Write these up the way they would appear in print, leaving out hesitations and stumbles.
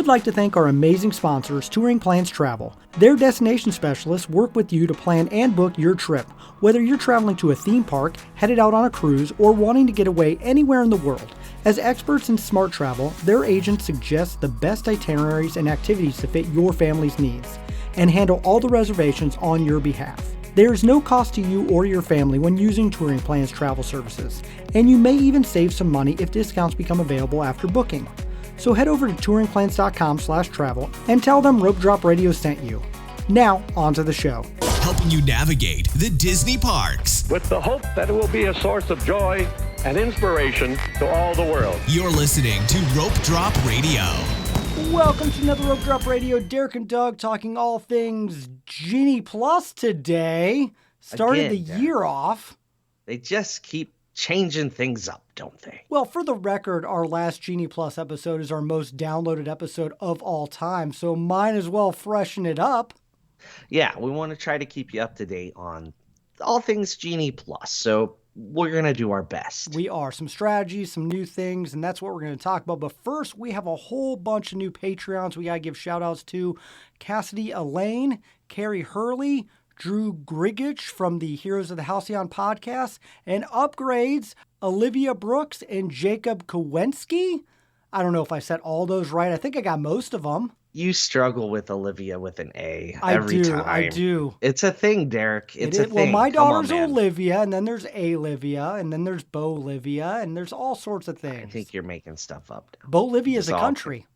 would like to thank our amazing sponsors, TouringPlans Travel. Their destination specialists work with you to plan and book your trip. Whether you're traveling to a theme park, headed out on a cruise, or wanting to get away anywhere in the world. As experts in smart travel, their agents suggest the best itineraries and activities to fit your family's needs and handle all the reservations on your behalf. There is no cost to you or your family when using TouringPlans Travel services, and you may even save some money if discounts become available after booking. So head over to touringplans.com/travel and tell them Rope Drop Radio sent you. Now, on to the show. Helping you navigate the Disney parks. With the hope that it will be a source of joy and inspiration to all the world. You're listening to Rope Drop Radio. Welcome to another Rope Drop Radio. Derek and Doug talking all things Genie Plus today. Started the year off. They just keep changing things up, don't they? Well, for the record, our last Genie Plus episode is our most downloaded episode of all time, so might as well freshen it up. Yeah, we want to try to keep you up to date on all things Genie Plus, so we're going to do our best. We are. Some strategies, some new things, and that's what we're going to talk about. But first, we have a whole bunch of new Patreons we got to give shout-outs to. Cassidy Elaine, Carrie Hurley, Drew Grigich from the Heroes of the Halcyon podcast, and upgrades, Olivia Brooks and Jacob Kowensky. I don't know if I said all those right. I think I got most of them. You struggle with Olivia with an A every time. I do. It's a thing, Derek. It's a thing. Well, my daughter's Olivia, and then there's Alivia, and then there's Bolivia, and there's all sorts of things. I think you're making stuff up now. Bolivia is a country.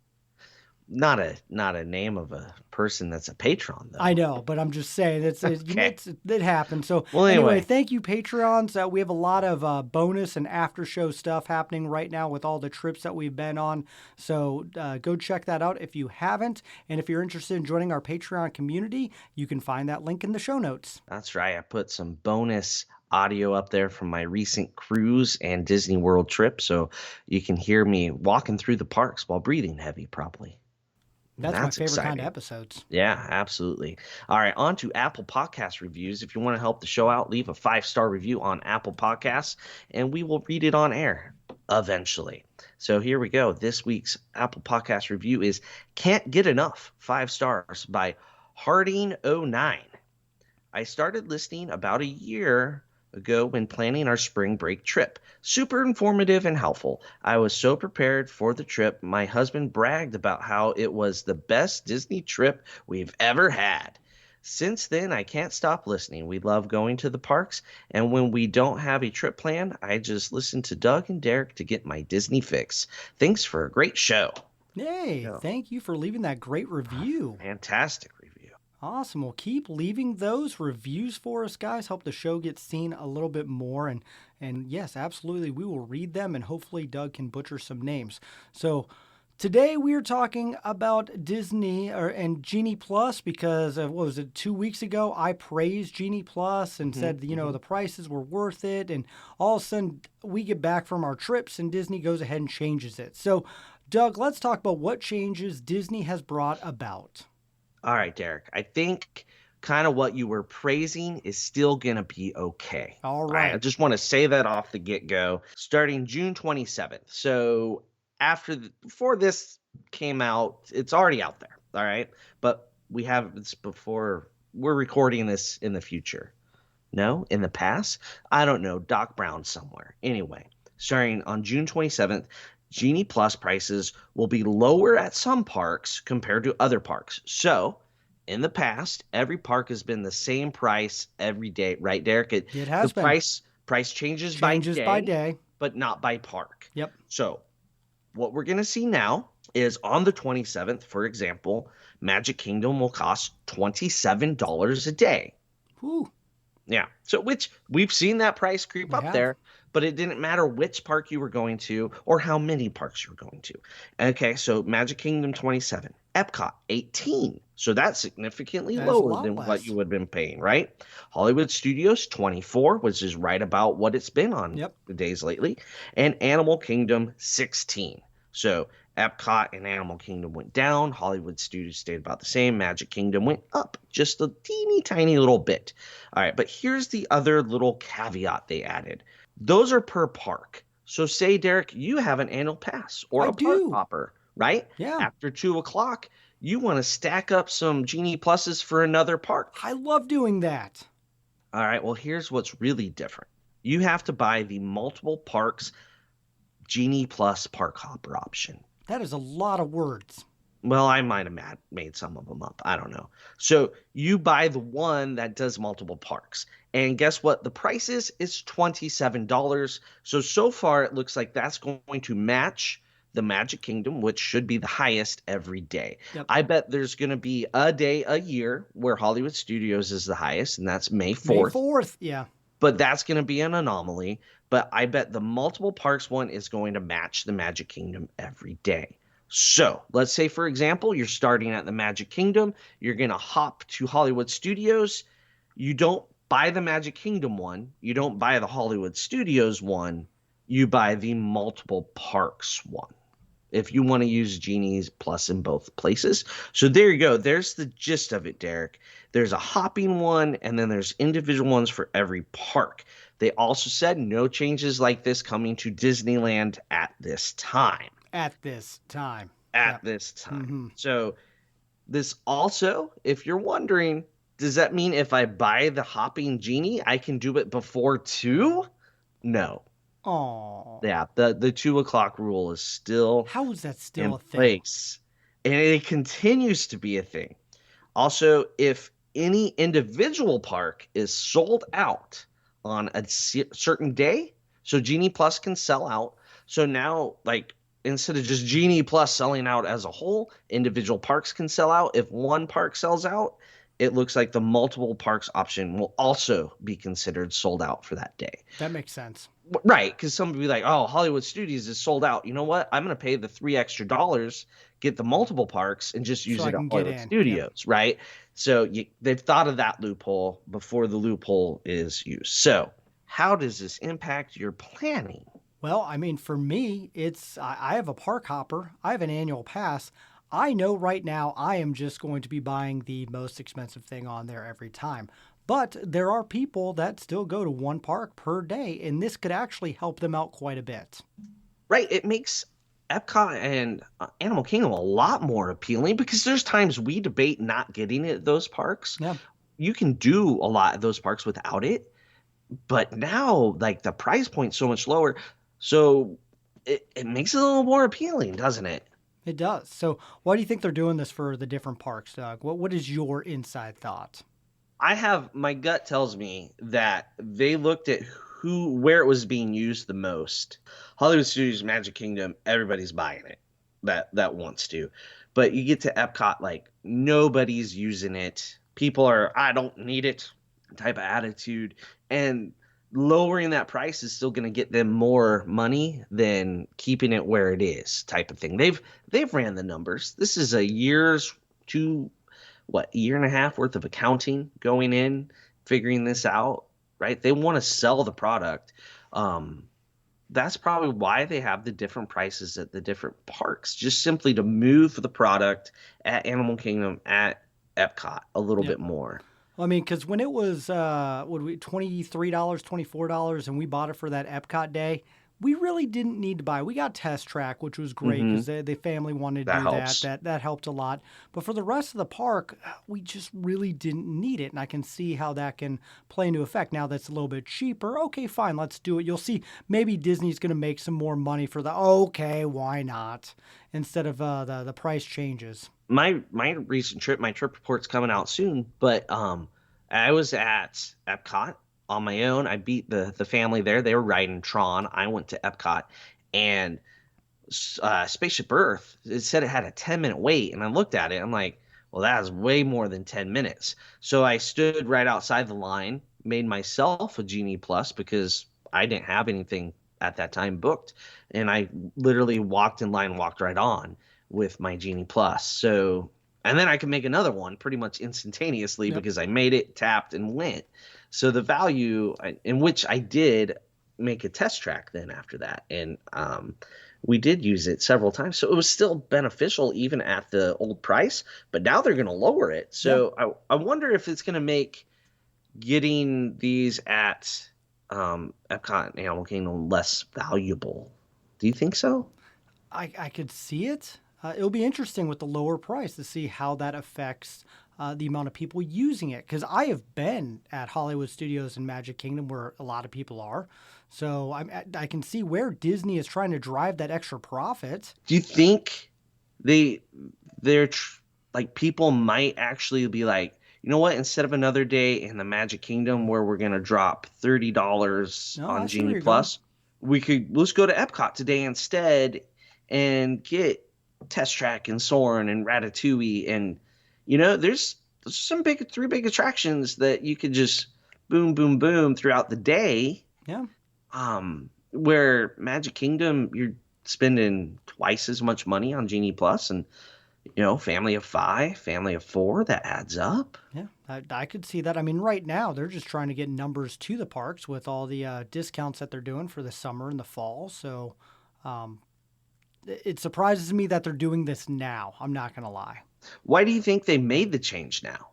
Not a name of a person that's a patron, though. I know, but I'm just saying it happens. So well, anyway, thank you, Patrons. We have a lot of bonus and after show stuff happening right now with all the trips that we've been on. So go check that out if you haven't. And if you're interested in joining our Patreon community, you can find that link in the show notes. That's right. I put some bonus audio up there from my recent cruise and Disney World trip, so you can hear me walking through the parks while breathing heavy, probably. That's my favorite exciting kind of episodes. Yeah, absolutely. All right, on to Apple Podcast reviews. If you want to help the show out, leave a 5-star review on Apple Podcasts, and we will read it on air eventually. So here we go. This week's Apple Podcast review is Can't Get Enough, 5 stars, by Harding09. I started listening about a year ago when planning our spring break trip. Super informative and helpful. I was so prepared for the trip. My husband bragged about how it was the best Disney trip we've ever had. Since then, I can't stop listening. We love going to the parks, and when we don't have a trip plan, I just listen to Doug and Derek to get my Disney fix. Thanks for a great show. Hey, thank you for leaving that great review. Fantastic review. Awesome. Well, keep leaving those reviews for us, guys. Help the show get seen a little bit more. And yes, absolutely, we will read them, and hopefully Doug can butcher some names. So today we are talking about Disney and Genie Plus because, 2 weeks ago, I praised Genie Plus and said, the prices were worth it. And all of a sudden, we get back from our trips, and Disney goes ahead and changes it. So, Doug, let's talk about what changes Disney has brought about. All right, Derek, I think kind of what you were praising is still going to be okay. All right. I just want to say that off the get-go, starting June 27th. So before this came out, it's already out there, all right? But we have this before. We're recording this in the future. No? In the past? I don't know. Doc Brown somewhere. Anyway, starting on June 27th, Genie Plus prices will be lower at some parks compared to other parks. So, in the past, every park has been the same price every day, right, Derek? It has been. Price changes by day, but not by park. Yep. So, what we're going to see now is on the 27th, for example, Magic Kingdom will cost $27 a day. Whew. Yeah. So which we've seen that price creep up there, but it didn't matter which park you were going to or how many parks you were going to. Okay, so Magic Kingdom 27, Epcot 18. So that's significantly lower than what you would have been paying, right? Hollywood Studios 24, which is right about what it's been on the days lately, and Animal Kingdom 16. So Epcot and Animal Kingdom went down. Hollywood Studios stayed about the same. Magic Kingdom went up just a teeny tiny little bit. All right, but here's the other little caveat they added. Those are per park. So say, Derek, you have an annual pass or a park hopper. right? Yeah. After 2 o'clock, you want to stack up some Genie Pluses for another park. I love doing that. All right, well, here's what's really different. You have to buy the multiple parks Genie Plus park hopper option. That is a lot of words. Well, I might have made some of them up. I don't know. So you buy the one that does multiple parks. And guess what? The price is? It's $27. So far, it looks like that's going to match the Magic Kingdom, which should be the highest every day. Yep. I bet there's going to be a day a year where Hollywood Studios is the highest, and that's May 4th. May 4th, yeah. But that's going to be an anomaly. But I bet the multiple parks one is going to match the Magic Kingdom every day. So let's say, for example, you're starting at the Magic Kingdom. You're going to hop to Hollywood Studios. You don't buy the Magic Kingdom one. You don't buy the Hollywood Studios one. You buy the multiple parks one, if you want to use Genie Plus in both places. So there you go. There's the gist of it, Derek. There's a hopping one, and then there's individual ones for every park. They also said no changes like this coming to Disneyland at this time. At this time. This time. So this also, if you're wondering, does that mean if I buy the hopping Genie, I can do it before 2? No. Oh. Yeah, the 2 o'clock rule is still How is that still a thing? place. And it continues to be a thing. Also, if any individual park is sold out on a certain day, so Genie Plus can sell out. So now, like, instead of just Genie Plus selling out as a whole, individual parks can sell out. If one park sells out, it looks like the multiple parks option will also be considered sold out for that day. That makes sense. Right, because some would be like, oh, Hollywood Studios is sold out. You know what? I'm going to pay the $3 extra, get the multiple parks, and just use it at Hollywood Studios, right? So they've thought of that loophole before the loophole is used. So how does this impact your planning? Well, I mean, for me, I have a park hopper. I have an annual pass. I know right now I am just going to be buying the most expensive thing on there every time. But there are people that still go to one park per day, and this could actually help them out quite a bit. Right. It makes Epcot and Animal Kingdom a lot more appealing because there's times we debate not getting it at those parks. Yeah. You can do a lot of those parks without it. But now, like, the price point's so much lower. So it makes it a little more appealing, doesn't it? It does. So why do you think they're doing this for the different parks, Doug? What is your inside thought? My gut tells me that they looked at where it was being used the most. Hollywood Studios, Magic Kingdom, everybody's buying it that wants to. But you get to Epcot, like, nobody's using it. People are, I don't need it type of attitude. And lowering that price is still going to get them more money than keeping it where it is type of thing. They've ran the numbers. This is a year and a half worth of accounting going in, figuring this out, right? They want to sell the product. That's probably why they have the different prices at the different parks, just simply to move the product at Animal Kingdom, at Epcot a little bit more. Well, I mean, because when it was $23, $24, and we bought it for that Epcot day, we really didn't need to buy. We got Test Track, which was great because the family wanted to do helps. that helped a lot. But for the rest of the park, we just really didn't need it. And I can see how that can play into effect. Now that's a little bit cheaper. Okay, fine, let's do it. You'll see maybe Disney's going to make some more money for okay, why not? Instead of the price changes. My recent trip, my trip report's coming out soon, but I was at Epcot on my own. I beat the family there. They were riding Tron. I went to Epcot, and Spaceship Earth, it said it had a 10-minute wait, and I looked at it. I'm like, well, that is way more than 10 minutes. So I stood right outside the line, made myself a Genie Plus because I didn't have anything at that time booked, and I literally walked in line, walked right on with my Genie Plus. So, and then I could make another one pretty much instantaneously because I made it, tapped, and went. So the value in which I did make a Test Track then after that, and we did use it several times. So it was still beneficial even at the old price, but now they're going to lower it. So I wonder if it's going to make getting these at Epcot and Animal Kingdom less valuable. Do you think so? I could see it. It'll be interesting with the lower price to see how that affects the amount of people using it. Because I have been at Hollywood Studios and Magic Kingdom where a lot of people are. So I can see where Disney is trying to drive that extra profit. Do you think they're like people might actually be like, you know what? Instead of another day in the Magic Kingdom where we're gonna drop $30 No, I on see where Genie you're going. Plus, let's go to Epcot today instead and get Test Track and Soarin' and Ratatouille, and there's some three big attractions that you could just boom boom boom throughout the day. Yeah. Where Magic Kingdom you're spending twice as much money on Genie Plus, and family of 5, family of 4, that adds up. Yeah, I could see that. I mean, right now, they're just trying to get numbers to the parks with all the discounts that they're doing for the summer and the fall. So it surprises me that they're doing this now. I'm not going to lie. Why do you think they made the change now?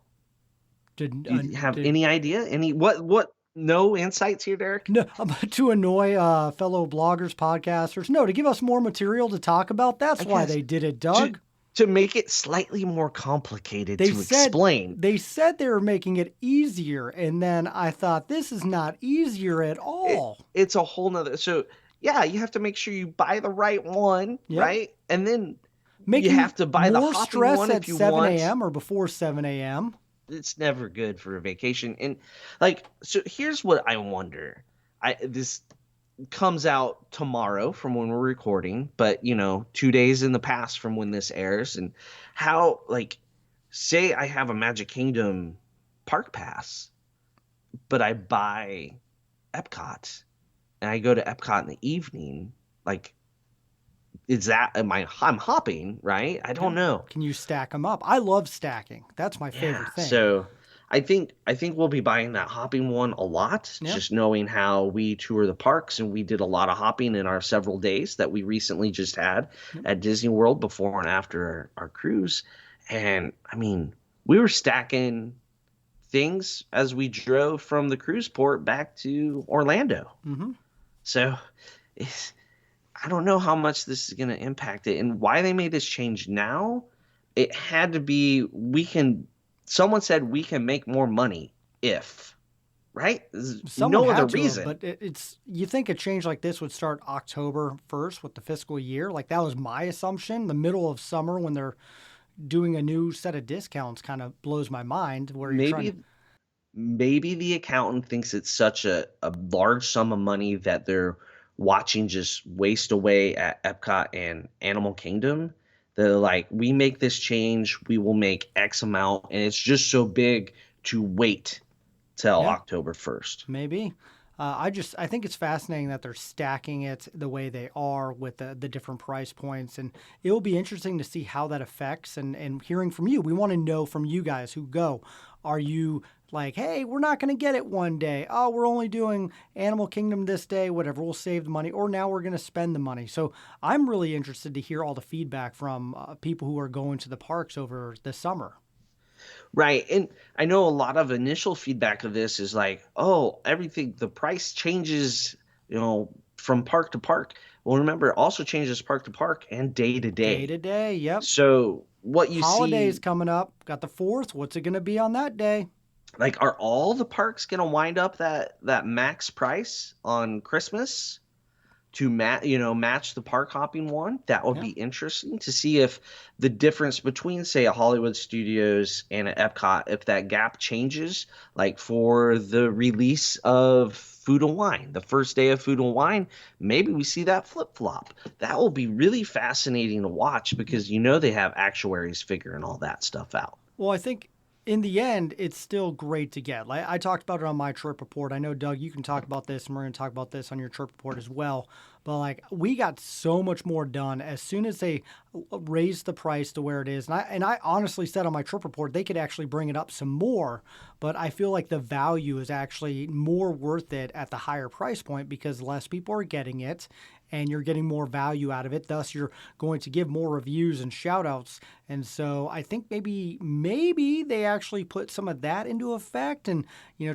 Do you have any idea? What? No insights here, Derek? No, to annoy fellow bloggers, podcasters. No, to give us more material to talk about. That's why they did it, Doug. To make it slightly more complicated explain. They said they were making it easier, and then I thought, this is not easier at all. It's a whole nother. So, yeah, you have to make sure you buy the right one, right? And then you have to buy the hopping one if you want. More stress at 7 a.m. or before 7 a.m. It's never good for a vacation. And, so here's what I wonder. This comes out tomorrow from when we're recording, but 2 days in the past from when this airs, and how, say I have a Magic Kingdom park pass, but I buy Epcot and I go to Epcot in the evening, I'm hopping, right? I don't know. Can you stack them up? I love stacking. That's my favorite thing. So I think we'll be buying that hopping one a lot, just knowing how we tour the parks, and we did a lot of hopping in our several days that we recently just had at Disney World before and after our cruise. And I mean, we were stacking things as we drove from the cruise port back to Orlando. Mm-hmm. So I don't know how much this is going to impact it, and why they made this change now. It had to be, someone said we can make more money right? No other reason. But you think a change like this would start October 1st with the fiscal year? That was my assumption. The middle of summer when they're doing a new set of discounts kind of blows my mind. Where maybe the accountant thinks it's such a large sum of money that they're watching just waste away at Epcot and Animal Kingdom. They're like, we make this change, we will make X amount, and it's just so big to wait till October 1st. Maybe. I think it's fascinating that they're stacking it the way they are with the different price points, and it will be interesting to see how that affects, and hearing from you. We want to know from you guys who go. Are you like, hey, we're not going to get it one day. Oh, we're only doing Animal Kingdom this day, whatever. We'll save the money. Or now we're going to spend the money. So I'm really interested to hear all the feedback from people who are going to the parks over the summer. Right. And I know a lot of initial feedback of this is like, oh, the price changes, from park to park. Well, remember, it also changes park to park and day to day. Day to day, yep. So what you Holidays coming up. Got the 4th. What's it going to be on that day? Are all the parks going to wind up that max price on Christmas to match the park hopping one? That would be interesting to see if the difference between, say, a Hollywood Studios and an Epcot, if that gap changes, for the release of Food and Wine, the first day of Food and Wine, maybe we see that flip-flop. That will be really fascinating to watch because they have actuaries figuring all that stuff out. Well, I think in the end, it's still great to get. I talked about it on my trip report. I know, Doug, you can talk about this, and we're going to talk about this on your trip report as well. But we got so much more done as soon as they raised the price to where it is. And I honestly said on my trip report they could actually bring it up some more. But I feel like the value is actually more worth it at the higher price point because less people are getting it. and you're getting more value out of it. Thus, you're going to give more reviews and shout outs. And so I think maybe they actually put some of that into effect and,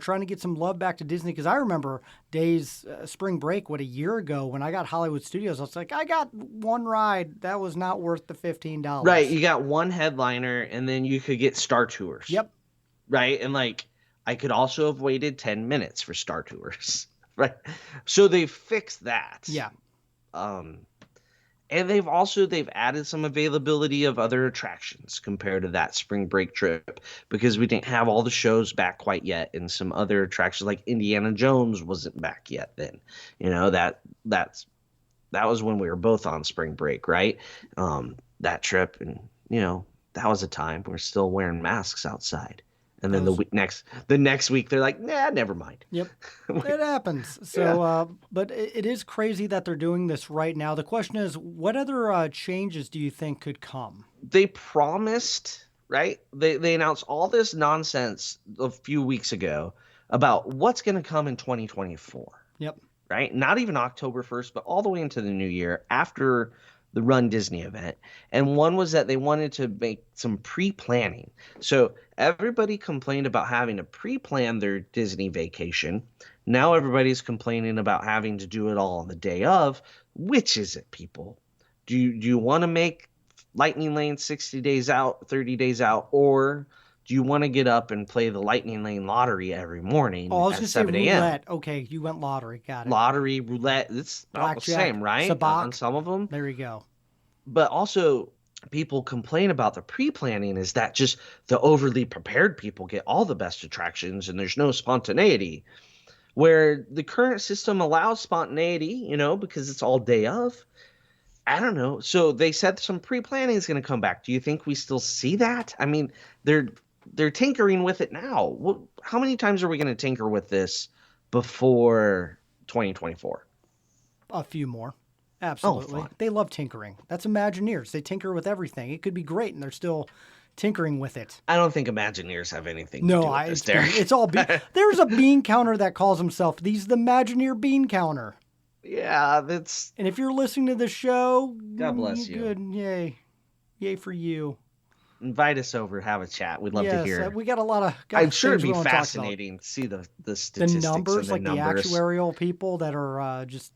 trying to get some love back to Disney. Because I remember days, spring break, a year ago when I got Hollywood Studios, I was like, I got one ride. That was not worth the $15. Right. You got one headliner and then you could get Star Tours. Yep. Right. And I could also have waited 10 minutes for Star Tours. Right. So they fixed that. Yeah. And they've added some availability of other attractions compared to that spring break trip, because we didn't have all the shows back quite yet, and some other attractions like Indiana Jones wasn't back yet then. That was when we were both on spring break, right? That trip, and that was a time we're still wearing masks outside. And then the next week they're like, nah, never mind. Yep, it happens. So, but it is crazy that they're doing this right now. The question is, what other changes do you think could come? They promised, right? They announced all this nonsense a few weeks ago about what's going to come in 2024. Yep. Right? Not even October 1st, but all the way into the new year after the Run Disney event. And one was that they wanted to make some pre-planning. So everybody complained about having to pre-plan their Disney vacation. Now everybody's complaining about having to do it all on the day of. Which is it, people? Do you want to make Lightning Lane 60 days out, 30 days out, or do you want to get up and play the Lightning Lane lottery every morning at 7 a.m.? Roulette. Okay, you went lottery. Got it. Lottery, roulette, it's about the same, right? Sabacc. On some of them. There you go. But also, people complain about the pre-planning is that just the overly prepared people get all the best attractions and there's no spontaneity. Where the current system allows spontaneity, because it's all day of. I don't know. So they said some pre-planning is going to come back. Do you think we still see that? I mean, they're tinkering with it now. How many times are we going to tinker with this before 2024? A few more. Absolutely. They love tinkering. That's Imagineers. They tinker with everything. It could be great, and they're still tinkering with it. I don't think Imagineers have anything to do with this, Derek. It's all there's a bean counter that calls himself the Imagineer Bean Counter. Yeah, that's... And if you're listening to the show... God bless you. Good. Yay. Yay for you. Invite us over, have a chat. We'd love to hear. We got a lot of... I'm sure it'd be fascinating to see the statistics. The numbers, and the numbers. The actuarial people that are just...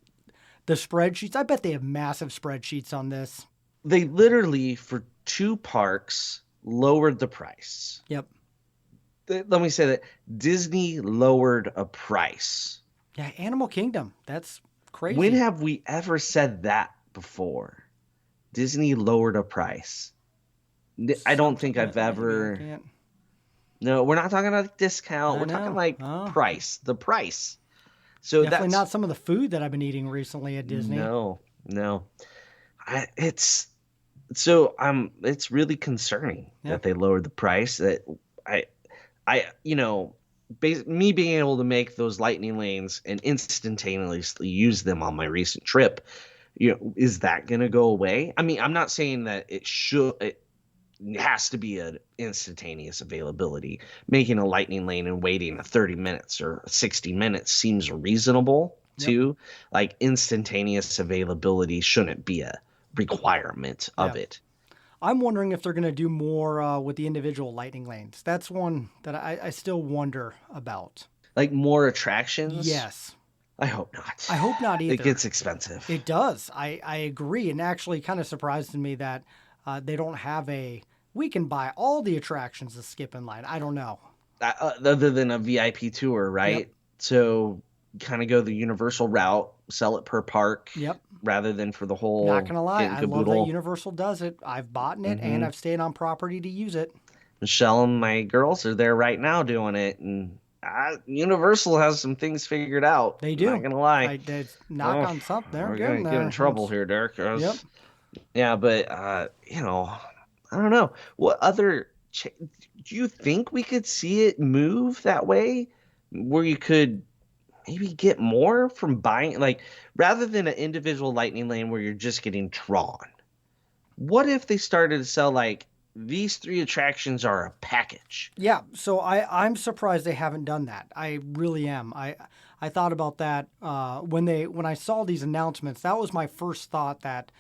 The spreadsheets. I bet they have massive spreadsheets on this. They literally, for 2 parks, lowered the price. Yep. Let me say that. Disney lowered a price. Yeah, Animal Kingdom. That's crazy. When have we ever said that before? Disney lowered a price. I don't think I've ever... No, we're not talking about discount. We're talking price. The price. So definitely not some of the food that I've been eating recently at Disney. No. It's really concerning that they lowered the price. That me being able to make those lightning lanes and instantaneously use them on my recent trip, is that going to go away? I mean, I'm not saying that it has to be an instantaneous availability. Making a lightning lane and waiting 30 minutes or 60 minutes seems reasonable too. Like instantaneous availability shouldn't be a requirement of it. I'm wondering if they're going to do more with the individual lightning lanes. That's one that I still wonder about. Like more attractions? Yes. I hope not. I hope not either. It gets expensive. It does. I agree. And actually kind of surprised me that they don't have we can buy all the attractions to skip in line. I don't know. Other than a VIP tour, right? Yep. So kind of go the Universal route, sell it per park. Yep. Rather than for the whole... Not going to lie. I love that Universal does it. I've bought it and I've stayed on property to use it. Michelle and my girls are there right now doing it. And Universal has some things figured out. They do. Not going to lie. Knock on something. They're we're going to get in trouble here, Derek. Yep. Yeah, but, I don't know. What other... do you think we could see it move that way? Where you could maybe get more from buying... rather than an individual lightning lane where you're just getting drawn. What if they started to sell, these 3 attractions are a package. Yeah, so I'm surprised they haven't done that. I really am. I thought about that when I saw these announcements. That was my first thought that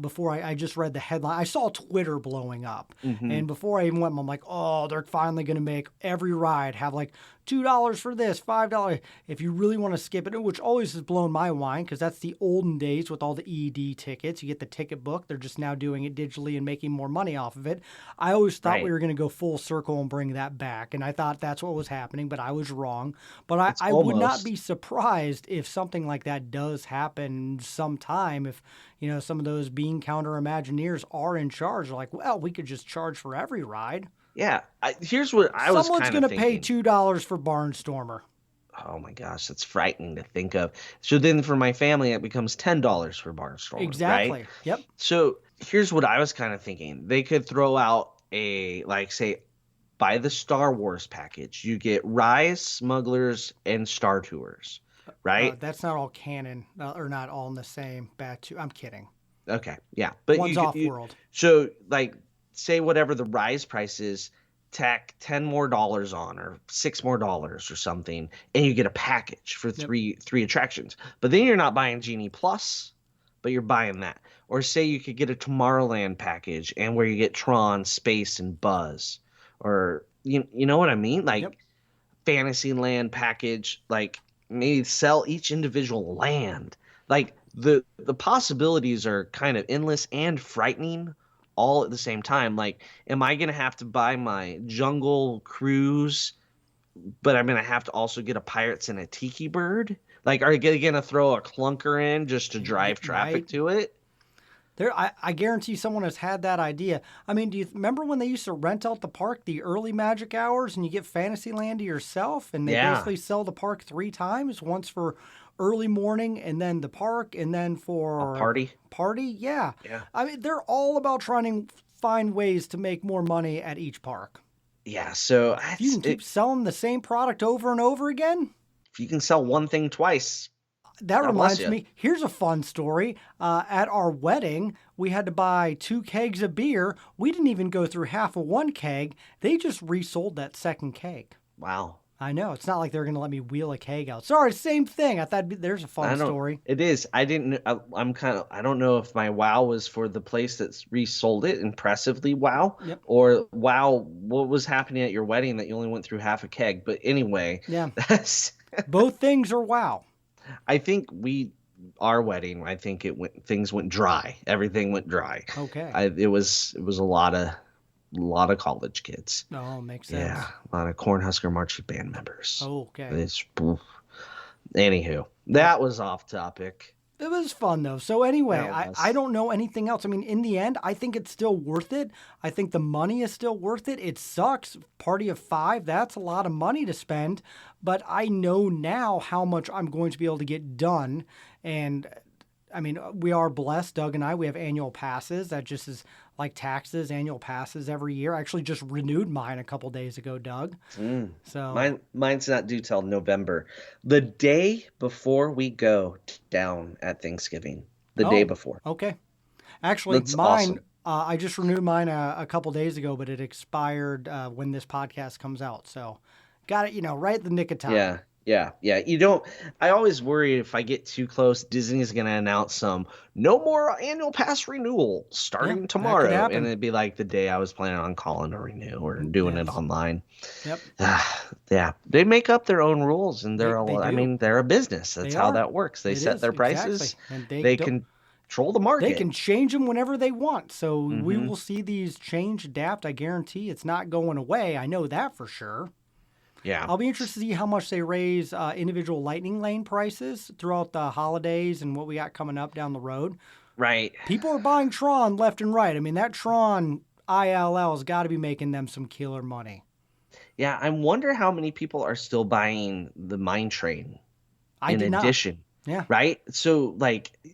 before I just read the headline. I saw Twitter blowing up, and before I even went, I'm like, oh, they're finally going to make every ride have like $2 for this, $5 if you really want to skip it, which always has blown my mind because that's the olden days with all the ED tickets. You get the ticket book. They're just now doing it digitally and making more money off of it. I always thought we were going to go full circle and bring that back, and I thought that's what was happening, but I was wrong. But I would not be surprised if something like that does happen sometime. If some of those bean counter Imagineers are in charge, they're like, well, we could just charge for every ride. Yeah, here's what I was kind of thinking. Someone's going to pay $2 for Barnstormer. Oh my gosh, that's frightening to think of. So then for my family, it becomes $10 for Barnstormer. Exactly. Right? Yep. So here's what I was kind of thinking. They could throw out say, buy the Star Wars package. You get Rise, Smugglers, and Star Tours. Right? That's not all canon, or not all in the same batch. I'm kidding. Okay, yeah. But one's off-world. So, say whatever the Rise price is, tack $10 more on or $6 more or something, and you get a package for three attractions. But then you're not buying Genie Plus, but you're buying that. Or say you could get a Tomorrowland package and where you get Tron, Space, and Buzz. Or you know what I mean? Fantasyland package, maybe sell each individual land. The possibilities are kind of endless and frightening all at the same time. Am I going to have to buy my Jungle Cruise, but I'm going to have to also get a Pirates and a Tiki Bird? Are you going to throw a clunker in just to drive traffic to it? I guarantee someone has had that idea. I mean, do you remember when they used to rent out the park the early magic hours and you get Fantasyland to yourself, and they basically sell the park 3 times, once for early morning and then the park and then for a party? Yeah. I mean, they're all about trying to find ways to make more money at each park. Yeah, so if you can keep selling the same product over and over again. If you can sell one thing twice. That reminds me, here's a fun story. At our wedding, we had to buy 2 kegs of beer. We didn't even go through half of one keg. They just resold that second keg. Wow. I know. It's not like they're going to let me wheel a keg out. Sorry, same thing. I thought there's a fun story. It is. I didn't. I don't know if my wow was for the place that's resold it, impressively wow, or wow, what was happening at your wedding that you only went through half a keg. But anyway. Yeah. Both things are wow. I think our wedding, things went dry. Everything went dry. Okay. It was a lot of college kids. Oh, makes sense. Yeah, a lot of Cornhusker marching band members. Oh, okay. Anywho, that was off topic. It was fun, though. So anyway, I don't know anything else. I mean, in the end, I think it's still worth it. I think the money is still worth it. It sucks. Party of 5, that's a lot of money to spend. But I know now how much I'm going to be able to get done. And, I mean, we are blessed, Doug and I. We have annual passes. That just is like taxes, annual passes every year. I actually just renewed mine a couple days ago, Doug. So mine's not due till November. The day before we go down at Thanksgiving. The day before. Okay. Actually, that's mine, awesome. I just renewed mine a couple days ago, but it expired when this podcast comes out. So got it, right at the nick of time. Yeah. I always worry if I get too close, Disney's going to announce no more annual pass renewal starting tomorrow. And it'd be like the day I was planning on calling to renew or doing it online. Yep. Yeah. They make up their own rules, and they're a business. That's how that works. They set their prices. Exactly. And they control the market. They can change them whenever they want. So we will see these change, adapt. I guarantee it's not going away. I know that for sure. Yeah. I'll be interested to see how much they raise individual Lightning Lane prices throughout the holidays and what we got coming up down the road. Right. People are buying Tron left and right. I mean, that Tron ILL has got to be making them some killer money. Yeah, I wonder how many people are still buying the Mine Train in addition. Yeah. Right? So,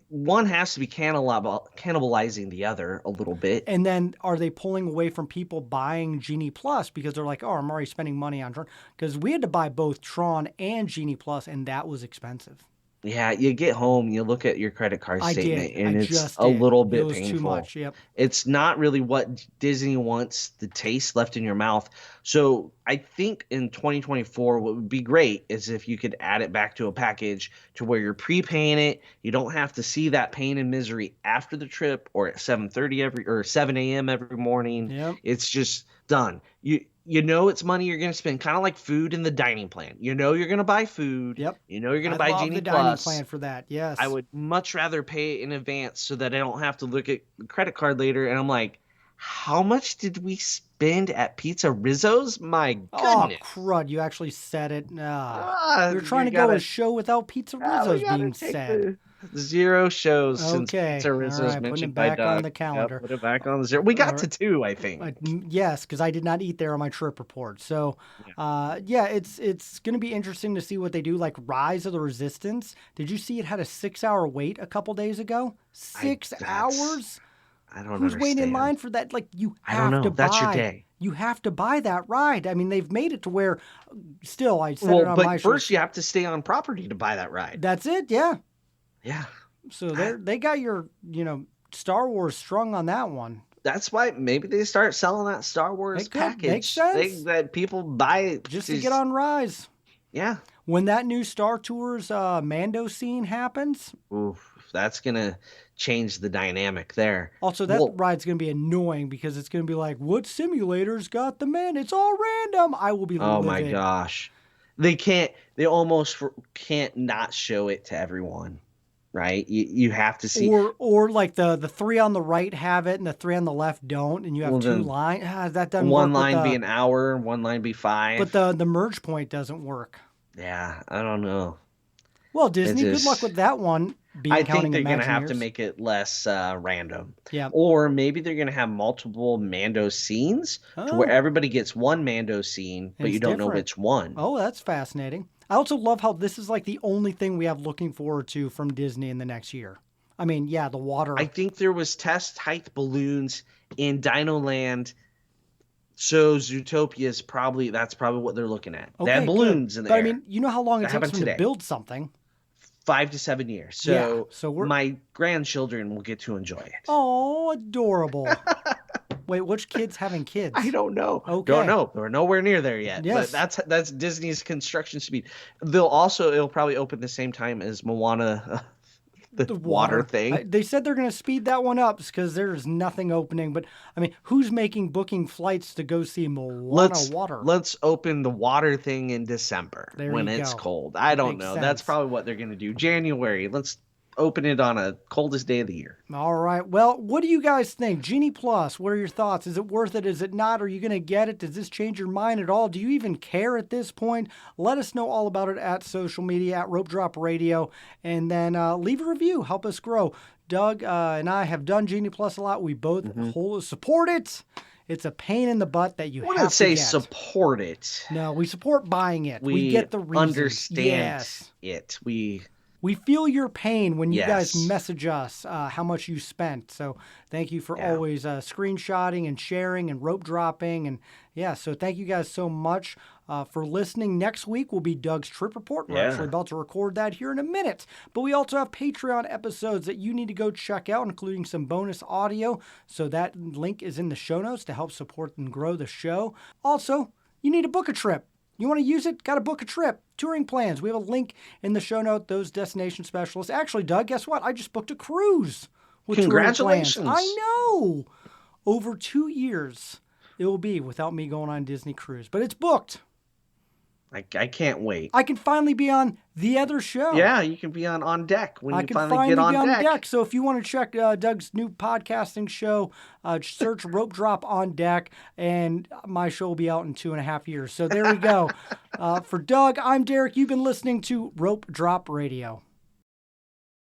one has to be cannibalizing the other a little bit. And then are they pulling away from people buying Genie Plus because they're like, oh, I'm already spending money on Tron? Because we had to buy both Tron and Genie Plus, and that was expensive. Yeah, you get home, you look at your credit card I statement, did. I and it's just a did. little It bit was too painful. much. Yep. It's not really what Disney wants the taste left in your mouth. So I think in 2024, what would be great is if you could add it back to a package to where you're prepaying it. You don't have to see that pain and misery after the trip or at 7:30 or 7 a.m. every morning. Yep. It's just done. You know it's money you're going to spend, kind of like food in the dining plan. You know you're going to buy food. Yep. You know you're going I to buy love Genie the dining Plus. plan for that. Yes. I would much rather pay it in advance so that I don't have to look at the credit card later. And I'm like, how much did we spend at Pizza Rizzo's? My Oh, goodness. crud. You actually said it. We were You trying to go a show without Pizza we Rizzo's gotta being take said. the 0 shows since Okay. Pizza All Rizzo's right. Putting mentioned it by back Doug. on the calendar. Yep, put it back on the 0. We got All to 2, I think. Yes, because I did not eat there on my trip report. So, yeah, it's going to be interesting to see what they do. Like Rise of the Resistance. Did you see it had a 6-hour wait a couple days ago? 6 hours? I don't Who's waiting in understand. line for that? Like you I don't have know. to That's your buy. day. You have to buy that ride. I mean, they've made it to where. Still, I said it Well, on but my show. first you have to stay on property to buy that ride. That's it. Yeah. Yeah. So they got your Star Wars strung on that one. That's why maybe they start selling that Star Wars It could. package Makes sense. that people buy Just to get on Rise. Yeah. When that new Star Tours Mando scene happens. Oof, that's gonna change the dynamic there. Also, that ride's gonna be annoying because it's gonna be like, what simulators got the man? It's all random. I will be livid. Oh my gosh. They almost can't not show it to everyone. Right? You have to see. Or like the 3 on the right have it and the 3 on the left don't, and you have 2 lines. That doesn't one work. line be an hour, one line be 5. But the merge point doesn't work. Yeah, I don't know. Well, Disney, good luck with that one. I think they're going to have to make it less random. Yeah. Or maybe they're going to have multiple Mando scenes to where everybody gets one Mando scene, but you don't know which one. Oh, that's fascinating. I also love how this is like the only thing we have looking forward to from Disney in the next year. I mean, yeah, the water. I think there was test height balloons in Dino Land. So Zootopia's that's probably what they're looking at. Okay, they have balloons in there. But I mean, you know how long it takes them to build something. 5 to 7 years. So my grandchildren will get to enjoy it. Oh, adorable. Wait, which kid's having kids? I don't know. Okay. Don't know. We're nowhere near there yet. Yes. But that's Disney's construction speed. It'll probably open the same time as Moana, the water thing. They said they're going to speed that one up because there's nothing opening. But I mean, who's booking flights to go see Moana water? Let's open the water thing in December when it's cold. I don't know. That's probably what they're going to do. January. Let's open it on a coldest day of the year. All right. Well, what do you guys think? Genie Plus, what are your thoughts? Is it worth it? Is it not? Are you going to get it? Does this change your mind at all? Do you even care at this point? Let us know all about it at social media, at Rope Drop Radio, and then leave a review. Help us grow. Doug and I have done Genie Plus a lot. We both support it. It's a pain in the butt that you have to get. I wouldn't say support it. No, we support buying it. We get the reasons. Understand it. We feel your pain when you guys message us how much you spent. So thank you for always screenshotting and sharing and rope dropping. And so thank you guys so much for listening. Next week will be Doug's trip report. We're actually about to record that here in a minute. But we also have Patreon episodes that you need to go check out, including some bonus audio. So that link is in the show notes to help support and grow the show. Also, you need to book a trip. You want to use it? Got to book a trip. Touring Plans. We have a link in the show note, those destination specialists. Actually, Doug, guess what? I just booked a cruise with Congratulations. Touring Plans. I know. Over 2 years it will be without me going on a Disney cruise. But it's booked. I can't wait. I can finally be on the other show. Yeah, you can be on deck when you finally get on on deck. So if you want to check Doug's new podcasting show, search Rope Drop on Deck, and my show will be out in 2.5 years. So there we go. For Doug, I'm Derek. You've been listening to Rope Drop Radio.